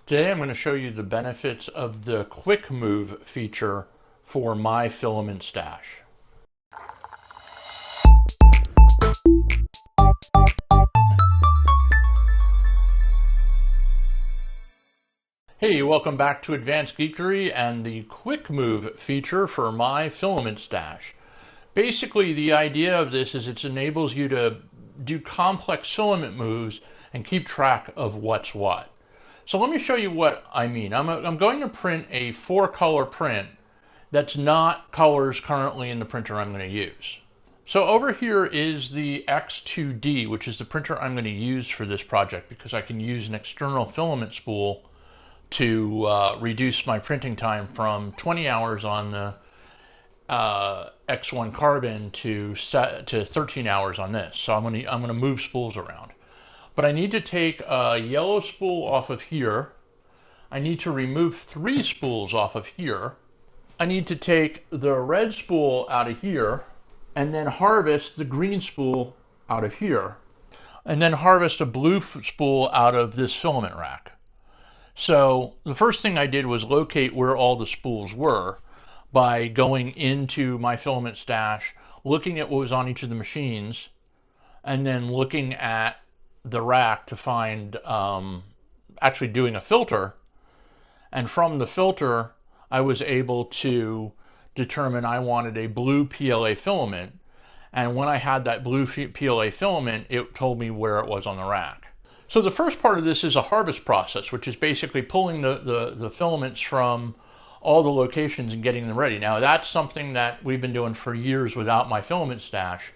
Today I'm going to show you the benefits of the quick move feature for my Filament Stash. Hey, welcome back to Advanced Geekery and the quick move feature for my Filament Stash. Basically, the idea of this is it enables you to do complex filament moves and keep track of what's what. So let me show you what I mean. I'm going to print a 4-color print that's not colors currently in the printer I'm going to use. So over here is the X2D, which is the printer I'm going to use for this project because I can use an external filament spool to reduce my printing time from 20 hours on the X1 carbon to 13 hours on this. So I'm going to move spools around. But I need to take a yellow spool off of here. I need to remove 3 spools off of here. I need to take the red spool out of here and then harvest the green spool out of here. And then harvest a blue spool out of this filament rack. So the first thing I did was locate where all the spools were by going into my Filament Stash, looking at what was on each of the machines, and then looking at the rack to find, actually doing a filter. And from the filter, I was able to determine I wanted a blue PLA filament. And when I had that blue PLA filament, it told me where it was on the rack. So the first part of this is a harvest process, which is basically pulling the filaments from all the locations and getting them ready. Now that's something that we've been doing for years without my Filament Stash.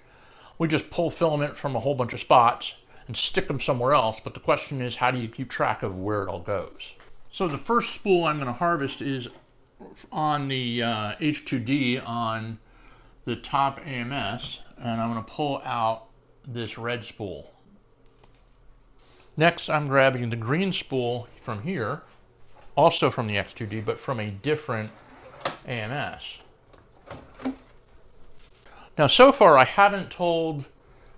We just pull filament from a whole bunch of spots and stick them somewhere else, but the question is, how do you keep track of where it all goes? So the first spool I'm going to harvest is on the H2D on the top AMS, and I'm going to pull out this red spool. Next, I'm grabbing the green spool from here, also from the X2D, but from a different AMS. Now, so far, I haven't told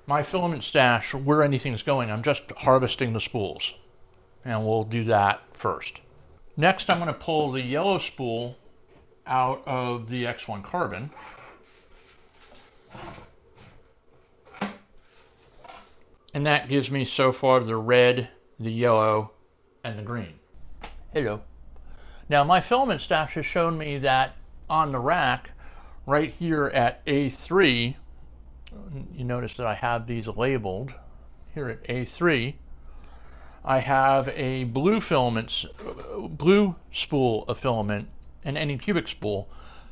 my Filament Stash where anything's going. I'm just harvesting the spools, and we'll do that first. Next, I'm going to pull the yellow spool out of the X1 carbon. And that gives me so far the red, the yellow, and the green. Hello. Now my Filament Stash has shown me that on the rack, right here at A3, you notice that I have these labeled. Here at A3, I have a blue spool of filament, and any cubic spool,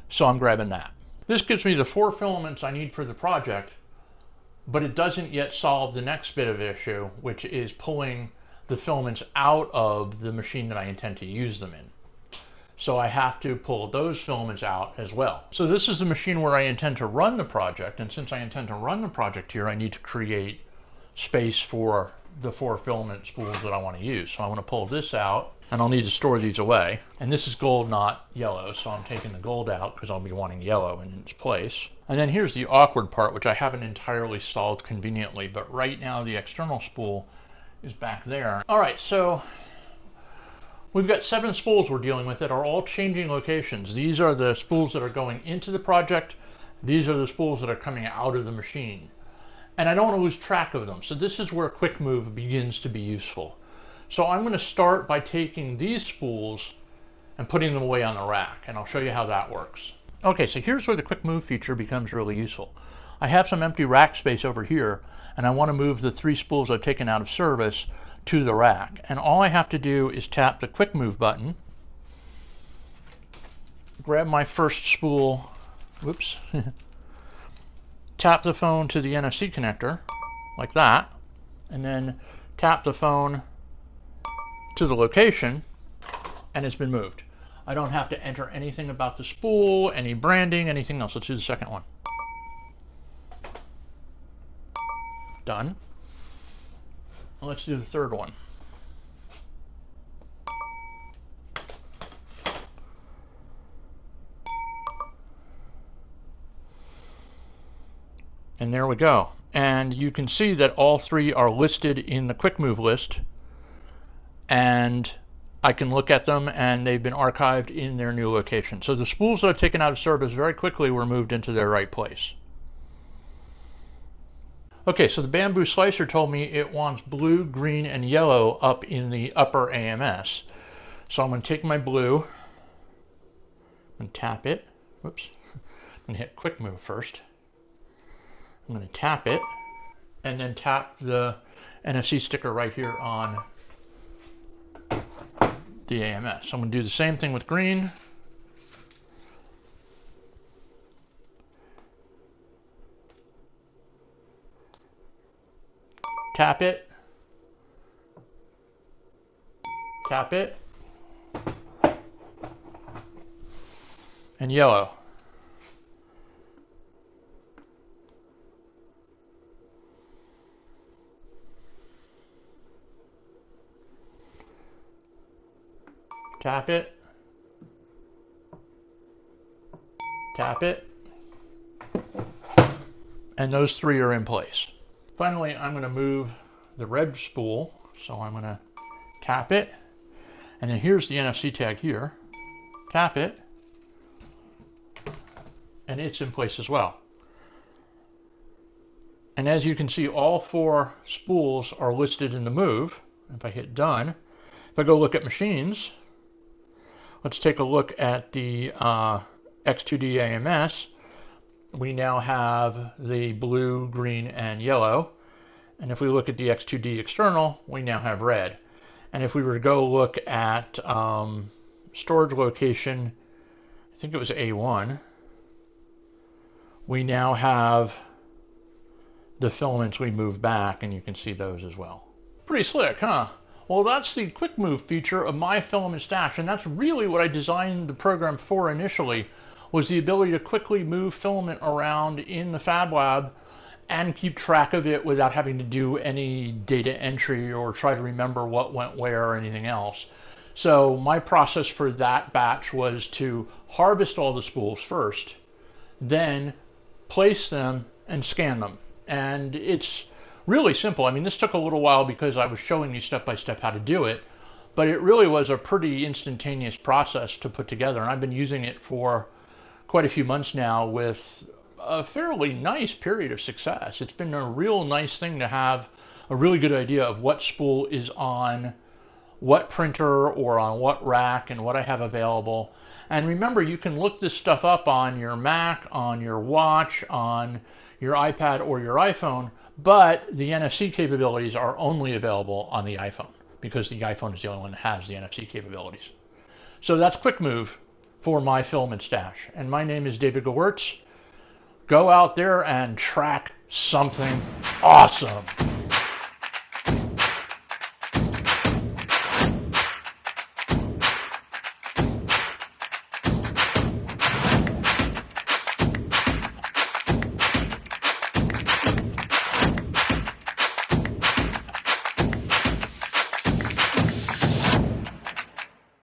so I'm grabbing that. This gives me the 4 filaments I need for the project, but it doesn't yet solve the next bit of issue, which is pulling the filaments out of the machine that I intend to use them in. So I have to pull those filaments out as well. So this is the machine where I intend to run the project, and since I intend to run the project here, I need to create space for the 4 filament spools that I want to use. So I want to pull this out, and I'll need to store these away. And this is gold, not yellow, so I'm taking the gold out because I'll be wanting yellow in its place. And then here's the awkward part, which I haven't entirely solved conveniently, but right now the external spool is back there. All right, so we've got 7 spools we're dealing with that are all changing locations. These are the spools that are going into the project. These are the spools that are coming out of the machine. And I don't want to lose track of them. So this is where Quick Move begins to be useful. So I'm going to start by taking these spools and putting them away on the rack. And I'll show you how that works. Okay, so here's where the Quick Move feature becomes really useful. I have some empty rack space over here, and I want to move the 3 spools I've taken out of service to the rack. And all I have to do is tap the Quick Move button, grab my first spool, whoops, tap the phone to the NFC connector, like that, and then tap the phone to the location, and it's been moved. I don't have to enter anything about the spool, any branding, anything else. Let's do the second one. Done. Let's do the third one. And there we go. And you can see that all 3 are listed in the Quick Move list. And I can look at them and they've been archived in their new location. So the spools that I've taken out of service very quickly were moved into their right place. Okay, so the bamboo slicer told me it wants blue, green, and yellow up in the upper AMS. So I'm going to take my blue and tap it. Whoops. I'm going to hit quick move first. I'm going to tap it and then tap the NFC sticker right here on the AMS. So I'm going to do the same thing with green. Tap it. Tap it. And yellow. Tap it. Tap it. And those three are in place. Finally, I'm going to move the red spool. So I'm going to tap it. And then here's the NFC tag here. Tap it. And it's in place as well. And as you can see, all four spools are listed in the move. If I hit done, if I go look at machines, let's take a look at the X2D AMS. We now have the blue, green, and yellow. And if we look at the X2D external, we now have red. And if we were to go look at storage location, I think it was A1, we now have the filaments we moved back, and you can see those as well. Pretty slick, huh? Well, that's the quick move feature of my Filament Stash, and that's really what I designed the program for initially, was the ability to quickly move filament around in the Fab Lab and keep track of it without having to do any data entry or try to remember what went where or anything else. So my process for that batch was to harvest all the spools first, then place them and scan them. And it's really simple. I mean, this took a little while because I was showing you step by step how to do it, but it really was a pretty instantaneous process to put together. And I've been using it for quite a few months now with a fairly nice period of success. It's been a real nice thing to have a really good idea of what spool is on what printer or on what rack and what I have available. And remember, you can look this stuff up on your Mac, on your watch, on your iPad or your iPhone, but the NFC capabilities are only available on the iPhone because the iPhone is the only one that has the NFC capabilities. So that's Quick Move for my Filament Stash. And my name is David Gewirtz. Go out there and track something awesome.